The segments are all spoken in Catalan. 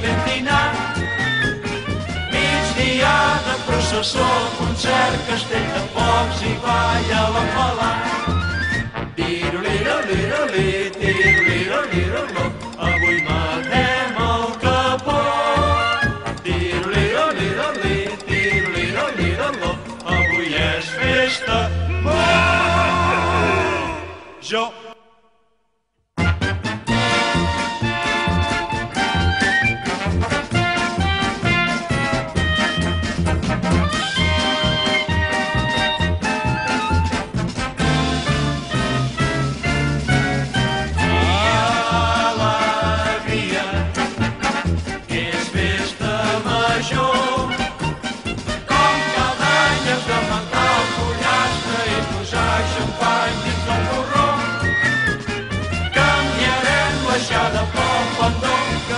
ben dinar. Migdia de processó, concert, castell de focs i ball a l'enfalat. Tiro-liro-liro-li, tiro-liro-liro-lo, avui matem el capó. Tiro-liro-liro-li, tiro-liro-liro-lo, avui és festa. Jo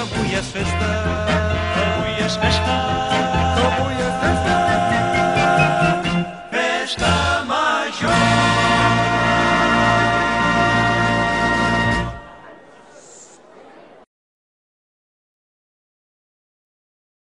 Avui és festa, avui és festa, avui és festa.